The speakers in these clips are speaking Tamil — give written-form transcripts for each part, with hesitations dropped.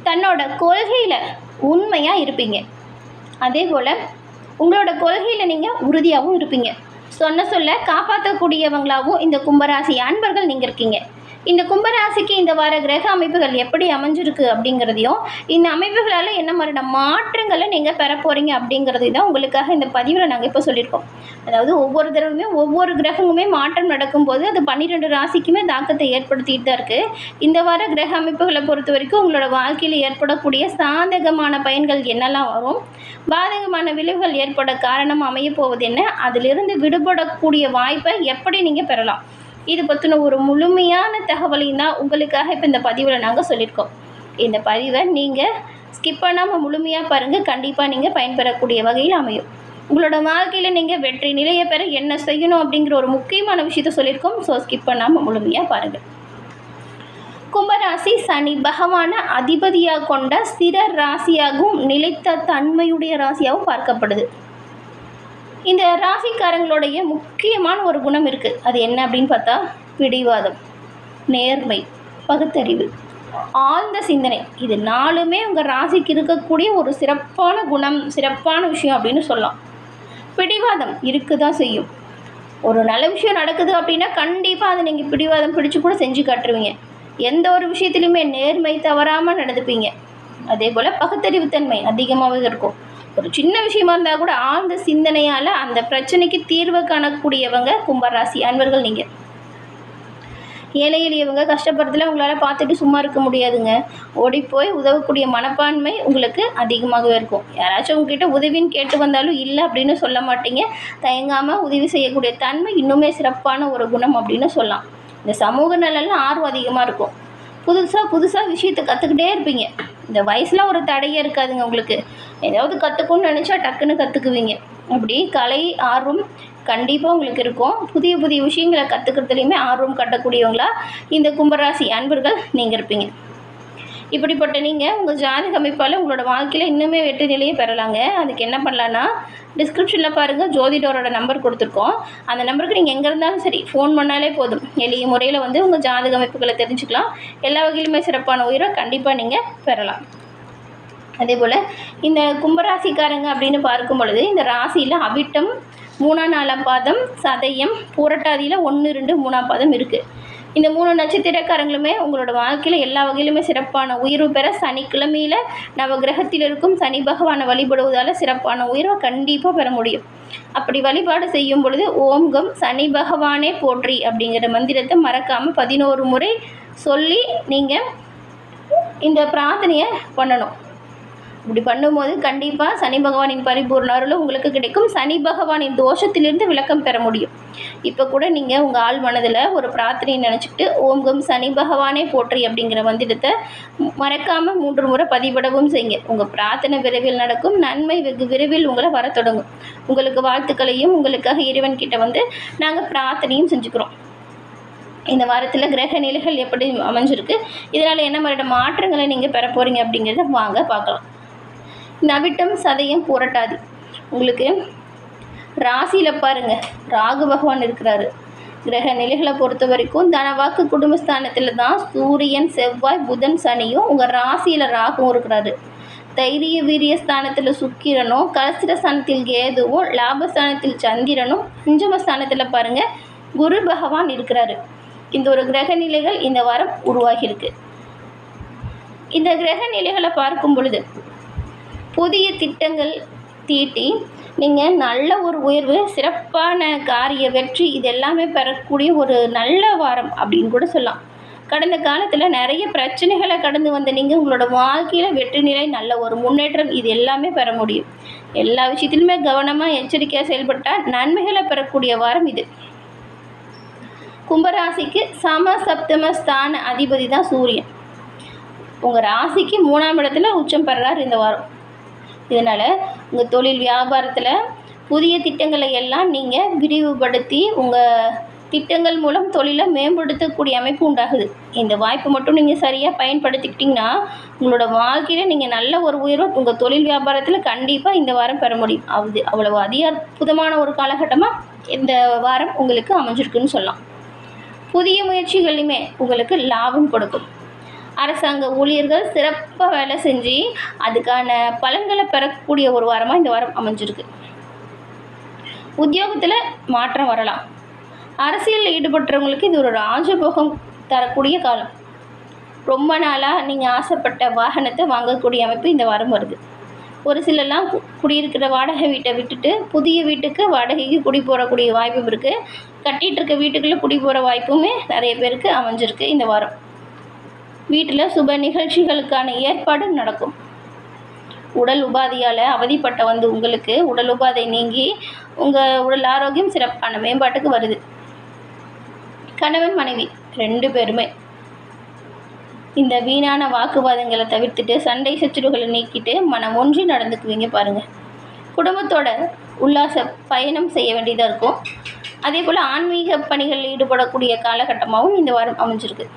தன்னோட கொள்கையில் உண்மையாக இருப்பீங்க. அதே போல் உங்களோட கொள்கையில் நீங்கள் உறுதியாகவும் இருப்பீங்க. சொன்ன சொல்ல காப்பாற்றக்கூடியவங்களாகவும் இந்த கும்பராசி அன்பர்கள் நீங்கள் இருக்கீங்க. இந்த கும்பராசிக்கு இந்த வார கிரக அமைப்புகள் எப்படி அமைஞ்சிருக்கு அப்படிங்கிறதையும், இந்த அமைப்புகளால் என்ன மாதிரியான மாற்றங்களை நீங்கள் பெற போகிறீங்க அப்படிங்கிறதையும் தான் உங்களுக்காக இந்த பதிவில் நாங்கள் இப்போ சொல்லியிருக்கோம். அதாவது ஒவ்வொரு தடவையுமே ஒவ்வொரு கிரகமுமே மாற்றம் நடக்கும்போது அது 12 ராசிக்குமே தாக்கத்தை ஏற்படுத்திட்டு தான் இருக்குது. இந்த வார கிரக அமைப்புகளை பொறுத்த வரைக்கும் உங்களோட வாழ்க்கையில் ஏற்படக்கூடிய சாதகமான பயன்கள் என்னெல்லாம் வரும், பாதகமான விளைவுகள் ஏற்பட காரணம் அமையப்போவது என்ன, அதிலிருந்து விடுபடக்கூடிய வாய்ப்பை எப்படி நீங்கள் பெறலாம், இது பற்றின ஒரு முழுமையான தகவலையும் தான் உங்களுக்காக இப்போ இந்த பதிவில் நாங்கள் சொல்லியிருக்கோம். இந்த பதிவை நீங்கள் ஸ்கிப் பண்ணாமல் முழுமையாக பாருங்கள். கண்டிப்பாக நீங்கள் பயன்பெறக்கூடிய வகையில் அமையும். உங்களோட வாழ்க்கையில் நீங்கள் வெற்றி நிலையை பெற என்ன செய்யணும் அப்படிங்கிற ஒரு முக்கியமான விஷயத்த சொல்லியிருக்கோம். ஸோ ஸ்கிப் பண்ணாமல் முழுமையாக பாருங்கள். கும்பராசி சனி பகவான அதிபதியாக கொண்ட ஸ்திர ராசியாகவும் நிலைத்த தன்மையுடைய ராசியாகவும் பார்க்கப்படுது. இந்த ராசிக்காரங்களுடைய முக்கியமான ஒரு குணம் இருக்குது. அது என்ன அப்படின்னு பார்த்தா பிடிவாதம், நேர்மை, பகுத்தறிவு, ஆழ்ந்த சிந்தனை. இது 4மே உங்கள் ராசிக்கு இருக்கக்கூடிய ஒரு சிறப்பான குணம், சிறப்பான விஷயம் அப்படின்னு சொல்லலாம். பிடிவாதம் இருக்க தான் செய்யும். ஒரு நல்ல விஷயம் நடக்குது அப்படின்னா கண்டிப்பாக அதை நீங்கள் பிடிவாதம் பிடிச்சு கூட செஞ்சு காட்டுருவீங்க. எந்த ஒரு விஷயத்துலையுமே நேர்மை தவறாமல் நடந்துப்பீங்க. அதே போல் பகுத்தறிவுத்தன்மை அதிகமாகவே இருக்கும். ஒரு சின்ன விஷயமா இருந்தால் கூட ஆழ்ந்த சிந்தனையால் அந்த பிரச்சனைக்கு தீர்வு காணக்கூடியவங்க கும்பராசி அன்பர்கள் நீங்கள். ஏழை எளியவங்க கஷ்டப்படுறதுல உங்களால் பார்த்துட்டு சும்மா இருக்க முடியாதுங்க. ஓடி போய் உதவக்கூடிய மனப்பான்மை உங்களுக்கு அதிகமாகவே இருக்கும். யாராச்சும் உங்ககிட்ட உதவின்னு கேட்டு வந்தாலும் இல்லை அப்படின்னு சொல்ல மாட்டீங்க. தயங்காமல் உதவி செய்யக்கூடிய தன்மை இன்னுமே சிறப்பான ஒரு குணம் அப்படின்னு சொல்லலாம். இந்த சமூக நலனில் ஆர்வம் அதிகமாக இருக்கும். புதுசாக விஷயத்தை கற்றுக்கிட்டே இருப்பீங்க. இந்த வயசில் ஒரு தடையே இருக்காதுங்க. உங்களுக்கு ஏதாவது கற்றுக்கணும்னு நினச்சா டக்குன்னு கற்றுக்குவீங்க. அப்படி கலை ஆர்வம் கண்டிப்பாக உங்களுக்கு இருக்கும். புதிய விஷயங்களை கற்றுக்கிறதுலையுமே ஆர்வம் கட்டக்கூடியவங்களா இந்த கும்பராசி அன்பர்கள் நீங்கள் இருப்பீங்க. இப்படிப்பட்ட நீங்கள் உங்கள் ஜாதக அமைப்பால் உங்களோட வாழ்க்கையில் இன்னுமே வெற்றி நிலையை பெறலாங்க. அதுக்கு என்ன பண்ணலான்னா, டிஸ்கிரிப்ஷனில் பாருங்கள், ஜோதிடரோட நம்பர் கொடுத்துருக்கோம். அந்த நம்பருக்கு நீங்கள் எங்கே இருந்தாலும் சரி ஃபோன் பண்ணாலே போதும். எளிய முறையில் உங்கள் ஜாதக அமைப்புகளை தெரிஞ்சுக்கலாம். எல்லா வகையிலுமே சிறப்பான உயிரை கண்டிப்பாக நீங்கள் பெறலாம். அதே போல் இந்த கும்பராசிக்காரங்க அப்படின்னு பார்க்கும் பொழுது இந்த ராசியில் அவிட்டம் 3ஆம் 4ஆம் பாதம், சதயம், புரட்டாதியில் 1, 2, 3ஆம் பாதம் இருக்குது. இந்த 3 நட்சத்திரக்காரங்களுமே உங்களோட வாழ்க்கையில் எல்லா வகையிலுமே சிறப்பான உயர்வு பெற சனிக்கிழமையில் நவகிரகத்தில் இருக்கும் சனி பகவானை வழிபடுவதால் சிறப்பான உயர்வை கண்டிப்பாக பெற முடியும். அப்படி வழிபாடு செய்யும் பொழுது ஓம்கம் சனி பகவானே போற்றி அப்படிங்கிற மந்திரத்தை மறக்காமல் 11 முறை சொல்லி நீங்கள் இந்த பிரார்த்தனையை பண்ணணும். இப்படி பண்ணும்போது கண்டிப்பாக சனி பகவானின் பரிபூர்ண அருளும் உங்களுக்கு கிடைக்கும். சனி பகவானின் தோஷத்திலிருந்து விளக்கம் பெற முடியும். இப்போ கூட நீங்கள் உங்கள் ஆள் மனதில் ஒரு பிரார்த்தனையை நினச்சிக்கிட்டு ஓம்கம் சனி பகவானே போற்றி அப்படிங்கிற மந்திரத்தை மறக்காமல் 3 முறை பதிவிடவும் செய்யுங்க. உங்கள் பிரார்த்தனை விரைவில் நடக்கும். நன்மை வெகு விரைவில் உங்களை வர தொடங்கும். உங்களுக்கு வாழ்த்துக்களையும் உங்களுக்காக இறைவன்கிட்ட நாங்கள் பிரார்த்தனையும் செஞ்சுக்கிறோம். இந்த வாரத்தில் கிரக நிலைகள் எப்படி அமைஞ்சிருக்கு, இதனால் என்ன மாதிரியான மாற்றங்களை நீங்கள் பெற போகிறீங்க அப்படிங்கிறத வாங்க பார்க்கலாம். நவிட்டம், சதயம், புரட்டாதி உங்களுக்கு ராசியில் பாருங்கள் ராகு பகவான் இருக்கிறாரு. கிரக நிலைகளை பொறுத்த வரைக்கும் தனவாக்கு குடும்பஸ்தானத்தில் தான் சூரியன், செவ்வாய், புதன், சனியும் உங்கள் ராசியில் ராகுவும் இருக்கிறாரு. தைரிய வீரிய ஸ்தானத்தில் சுக்கிரனும், கலஸ்திரஸ்தானத்தில் கேதுவும், லாபஸ்தானத்தில் சந்திரனும், பஞ்சமஸ்தானத்தில் பாருங்கள் குரு பகவான் இருக்கிறாரு. இந்த ஒரு கிரக நிலைகள் இந்த வாரம் உருவாகியிருக்கு. இந்த கிரக நிலைகளை பார்க்கும் பொழுது புதிய திட்டங்கள் தீட்டி நீங்கள் நல்ல ஒரு உயர்வு, சிறப்பான காரிய வெற்றி இது எல்லாமே பெறக்கூடிய ஒரு நல்ல வாரம் அப்படின்னு கூட சொல்லலாம். கடந்த காலத்தில் நிறைய பிரச்சனைகளை கடந்து வந்த நீங்கள் உங்களோட வாழ்க்கையில் வெற்றி நிலை, நல்ல ஒரு முன்னேற்றம் இது எல்லாமே பெற முடியும். எல்லா விஷயத்திலுமே கவனமாக எச்சரிக்கையாக செயல்பட்டால் நன்மைகளை பெறக்கூடிய வாரம் இது. கும்பராசிக்கு சமசப்தம ஸ்தான அதிபதி தான் சூரியன். உங்கள் ராசிக்கு 3ஆம் இடத்துல உச்சம் பெறார் இந்த வாரம். இதனால் உங்கள் தொழில் வியாபாரத்தில் புதிய திட்டங்களை எல்லாம் நீங்கள் விரிவுபடுத்தி உங்கள் திட்டங்கள் மூலம் தொழிலை மேம்படுத்தக்கூடிய அமைப்பு உண்டாகுது. இந்த வாய்ப்பு மட்டும் நீங்கள் சரியாக பயன்படுத்திக்கிட்டிங்கன்னா உங்களோட வாழ்க்கையில் நீங்கள் நல்ல ஒரு உயர்வு உங்கள் தொழில் வியாபாரத்தில் கண்டிப்பாக இந்த வாரம் பெற முடியும். அவ்வளவு அற்புதமான ஒரு காலகட்டமாக இந்த வாரம் உங்களுக்கு அமைஞ்சிருக்குன்னு சொல்லலாம். புதிய முயற்சிகளுமே உங்களுக்கு லாபம் கொடுக்கும். அரசாங்க ஊழியர்கள் சிறப்பாக வேலை செஞ்சு அதுக்கான பலன்களை பெறக்கூடிய ஒரு வாரமாக இந்த வாரம் அமைஞ்சிருக்கு. உத்தியோகத்தில் மாற்றம் வரலாம். அரசியலில் ஈடுபட்டவங்களுக்கு இது ஒரு ராஜபோகம் தரக்கூடிய காலம். ரொம்ப நாளாக நீங்கள் ஆசைப்பட்ட வாகனத்தை வாங்கக்கூடிய அமைப்பு இந்த வாரம் வருது. ஒரு சிலர்லாம் குடியிருக்கிற வாடகை வீட்டை விட்டுட்டு புதிய வீட்டுக்கு வாடகைக்கு குடி போகக்கூடிய வாய்ப்பும் இருக்குது. கட்டிகிட்டு இருக்க வீட்டுக்குள்ளே குடி போகிற வாய்ப்புமே நிறைய பேருக்கு அமைஞ்சிருக்கு இந்த வாரம். வீட்டில் சுப நிகழ்ச்சிகளுக்கான ஏற்பாடு நடக்கும். உடல் உபாதையால் அவதிப்பட்ட உங்களுக்கு உடல் உபாதை நீங்கி உங்கள் உடல் ஆரோக்கியம் சிறப்பான மேம்பாட்டுக்கு வருது. கணவன் மனைவி 2 பேருமே இந்த வீணான வாக்குவாதங்களை தவிர்த்துட்டு சண்டை சச்சரவுகளை நீக்கிட்டு மனம் ஒன்றி நடந்துக்குவீங்க பாருங்கள். குடும்பத்தோட உல்லாச பயணம் செய்ய வேண்டியதாக இருக்கும். அதே போல் ஆன்மீக பணிகளில் ஈடுபடக்கூடிய காலகட்டமாகவும் இந்த வாரம் அமைஞ்சிருக்கு.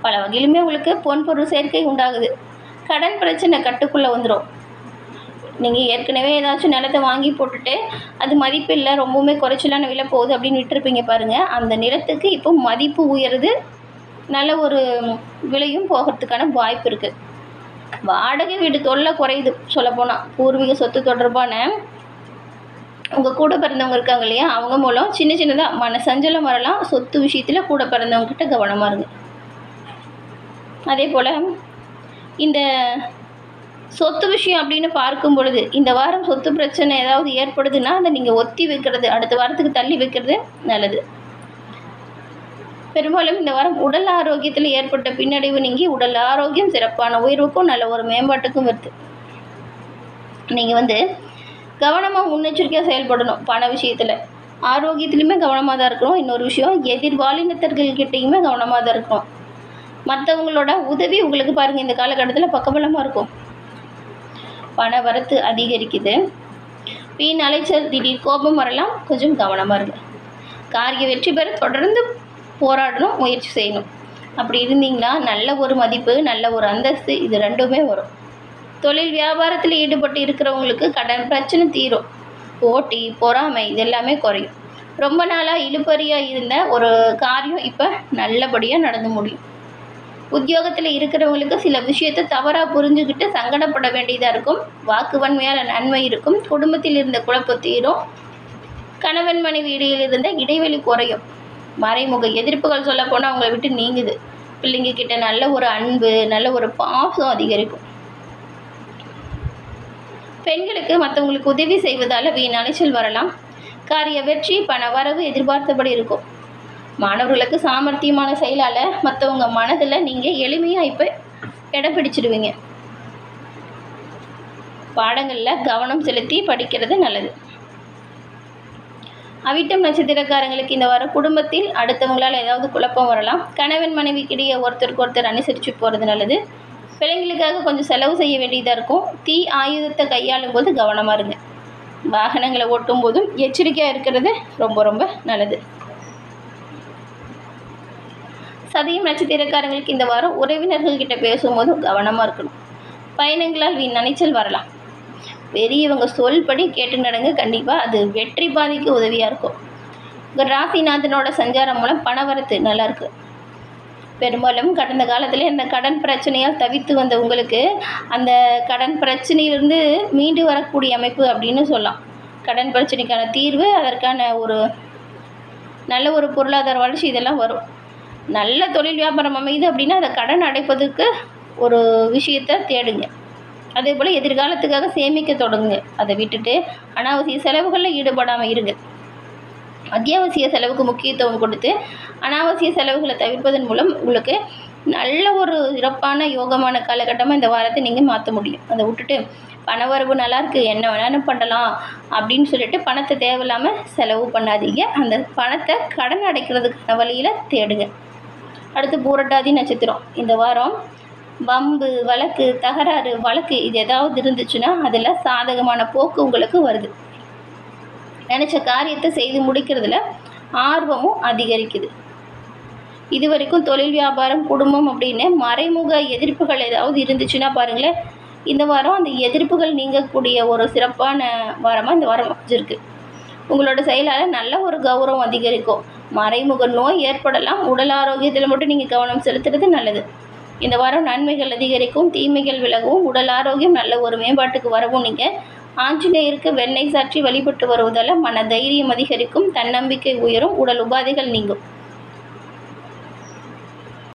பல வகையிலுமே உங்களுக்கு பொன்பொருள் சேர்க்கை உண்டாகுது. கடன் பிரச்சனை கட்டுக்குள்ளே வந்துடும். நீங்கள் ஏற்கனவே ஏதாச்சும் நிலத்தை வாங்கி போட்டுட்டு அது மதிப்பு இல்லை, ரொம்பவுமே குறைச்சலான விலை போகுது அப்படின்னு விட்டுருப்பீங்க பாருங்கள். அந்த நிலத்துக்கு இப்போ மதிப்பு உயருது, நல்ல ஒரு விலையும் போகிறதுக்கான வாய்ப்பு இருக்குது. வாடகை வீடு தொல்லை குறையுது. சொல்லப்போனால் பூர்வீக சொத்து தொடர்பான உங்கள் கூட பிறந்தவங்க இருக்காங்க இல்லையா, அவங்க மூலம் சின்ன சின்னதாக மன சஞ்சலம் வரலாம். சொத்து விஷயத்தில் கூட பிறந்தவங்ககிட்ட கவனமாக இருங்க. அதே போல் இந்த சொத்து விஷயம் அப்படின்னு பார்க்கும் பொழுது இந்த வாரம் சொத்து பிரச்சனை ஏதாவது ஏற்படுதுன்னா அதை நீங்கள் ஒத்தி வைக்கிறது, அடுத்த வாரத்துக்கு தள்ளி வைக்கிறது நல்லது. பெரும்பாலும் இந்த வாரம் உடல் ஆரோக்கியத்தில் ஏற்பட்ட பின்னடைவு நீங்கி உடல் ஆரோக்கியம் சிறப்பான உயர்வுக்கும் நல்ல ஒரு மேம்பாட்டுக்கும் வருது. நீங்கள் கவனமாக முன்னெச்சரிக்கையாக செயல்படணும். பண விஷயத்தில் ஆரோக்கியத்துலேயுமே கவனமாக தான் இருக்கணும். இன்னொரு விஷயம், எதிர்வாலினத்தர்கள்கிட்டையுமே கவனமாக தான் இருக்கணும். மற்றவங்களோட உதவி உங்களுக்கு பாருங்கள் இந்த காலகட்டத்தில் பக்கபலமாக இருக்கும். பண வரத்து அதிகரிக்குது. வீண் அலைச்சல், திடீர் கோபம் வரலாம். கொஞ்சம் கவனமாக இருக்கு. காரிய வெற்றி பெற தொடர்ந்து போராடணும், முயற்சி செய்யணும். அப்படி இருந்தீங்கன்னா நல்ல ஒரு மதிப்பு, நல்ல ஒரு அந்தஸ்து, இது 2மே வரும். தொழில் வியாபாரத்தில் ஈடுபட்டு இருக்கிறவங்களுக்கு கடன் பிரச்சனை தீரும். போட்டி, பொறாமை இதெல்லாமே குறையும். ரொம்ப நாளாக இழுபறியாக இருந்த ஒரு காரியம் இப்போ நல்லபடியாக நடந்து முடியும். உத்தியோகத்தில் இருக்கிறவங்களுக்கு சில விஷயத்தை தவறாக புரிஞ்சுக்கிட்டு சங்கடப்பட வேண்டியதாக இருக்கும். வாக்குவன்மையால் நன்மை இருக்கும். குடும்பத்தில் இருந்த குழப்பம் தீரும். கணவன் மனைவி இடையில் இருந்த இடைவெளி குறையும். மறைமுக எதிர்ப்புகள் சொல்லப்போனால் அவங்கள விட்டு நீங்குது. பிள்ளைங்க கிட்ட நல்ல ஒரு அன்பு, நல்ல ஒரு பாசம் அதிகரிக்கும். பெண்களுக்கு மற்றவங்களுக்கு உதவி செய்வதால் வீண் அலைச்சல் வரலாம். காரிய வெற்றி, பண வரவு எதிர்பார்த்தபடி இருக்கும். மாணவர்களுக்கு சாமர்த்தியமான செயலால் மற்றவங்க மனதில் நீங்கள் எளிமையாக இப்போ இடம் பிடிச்சிடுவீங்க. பாடங்களில் கவனம் செலுத்தி படிக்கிறது நல்லது. அவிட்டம் நட்சத்திரக்காரங்களுக்கு இந்த வாரம் குடும்பத்தில் அடுத்தவங்களால் ஏதாவது குழப்பம் வரலாம். கணவன் மனைவிக்கிடையே ஒருத்தருக்கு ஒருத்தர் அனுசரித்து போகிறது நல்லது. பிள்ளைங்களுக்காக கொஞ்சம் செலவு செய்ய வேண்டியதாக இருக்கும். தீ ஆயுதத்தை கையாளும் போது கவனமாக இருங்க. வாகனங்களை ஓட்டும் போதும் எச்சரிக்கையாக இருக்கிறது ரொம்ப ரொம்ப நல்லது. சதயம் நட்சத்திரக்காரங்களுக்கு இந்த வாரம் உறவினர்கள்கிட்ட பேசும்போதும் கவனமாக இருக்கணும். பயணங்களால் வீண் நினைச்சல் வரலாம். பெரியவங்க சொல்படி கேட்டு நடங்க. கண்டிப்பாக அது வெற்றி பாதைக்கு உதவியாக இருக்கும். உங்கள் ராசிநாதனோட சஞ்சாரம் மூலம் பணவரத்து நல்லாயிருக்கு. பெரும்பாலும் கடந்த காலத்தில் இந்த கடன் பிரச்சனையால் தவித்து வந்த உங்களுக்கு அந்த கடன் பிரச்சனையிலிருந்து மீண்டு வரக்கூடிய அமைப்பு அப்படின்னு சொல்லலாம். கடன் பிரச்சனைக்கான தீர்வு, அதற்கான ஒரு நல்ல ஒரு பொருளாதார வளர்ச்சி இதெல்லாம் வரும். நல்ல தொழில் வியாபாரம் அமையுது அப்படின்னா அதை கடன் அடைப்பதற்கு ஒரு விஷயத்தை தேடுங்க. அதே போல் எதிர்காலத்துக்காக சேமிக்க தொடங்குங்க. அதை விட்டுட்டு அனாவசிய செலவுகளில் ஈடுபடாமல் இருங்க. அத்தியாவசிய செலவுக்கு முக்கியத்துவம் கொடுத்து அனாவசிய செலவுகளை தவிர்ப்பதன் மூலம் உங்களுக்கு நல்ல ஒரு சிறப்பான யோகமான காலகட்டமாக இந்த வாரத்தை நீங்கள் மாற்ற முடியும். அதை விட்டுட்டு பணவரவு நல்லாயிருக்கு, என்ன வேணாலும் பண்ணலாம் அப்படின்னு சொல்லிட்டு பணத்தை தேவையில்லாமல் செலவு பண்ணாதீங்க. அந்த பணத்தை கடன் அடைக்கிறதுக்கான வழியில் தேடுங்க. அடுத்து பூரட்டாதி நட்சத்திரம். இந்த வாரம் வம்பு, வழக்கு, தகராறு, வழக்கு இது ஏதாவது இருந்துச்சுன்னா அதில் சாதகமான போக்கு உங்களுக்கு வருது. நினச்ச காரியத்தை செய்து முடிக்கிறதுல ஆர்வமும் அதிகரிக்குது. இது வரைக்கும் தொழில் வியாபாரம், குடும்பம் அப்படின்னு மறைமுக எதிர்ப்புகள் ஏதாவது இருந்துச்சுன்னா பாருங்களேன், இந்த வாரம் அந்த எதிர்ப்புகள் நீங்கக்கூடிய ஒரு சிறப்பான வாரமாக இந்த வாரம் அமைஞ்சிருக்கு. உங்களோட செயலால் நல்ல ஒரு கௌரவம் அதிகரிக்கும். மறைமுக நோய் ஏற்படலாம். உடல் ஆரோக்கியத்தில் மட்டும் நீங்கள் கவனம் செலுத்துறது நல்லது. இந்த வாரம் நன்மைகள் அதிகரிக்கும், தீமைகள் விலகவும், உடல் ஆரோக்கியம் நல்ல ஒரு மேம்பாட்டுக்கு வரவும் நீங்கள் ஆஞ்சநேயருக்கு வெண்ணெய் சாற்றி வழிபட்டு வருவதால் மன தைரியம் அதிகரிக்கும், தன்னம்பிக்கை உயரும், உடல் உபாதைகள் நீங்கும்.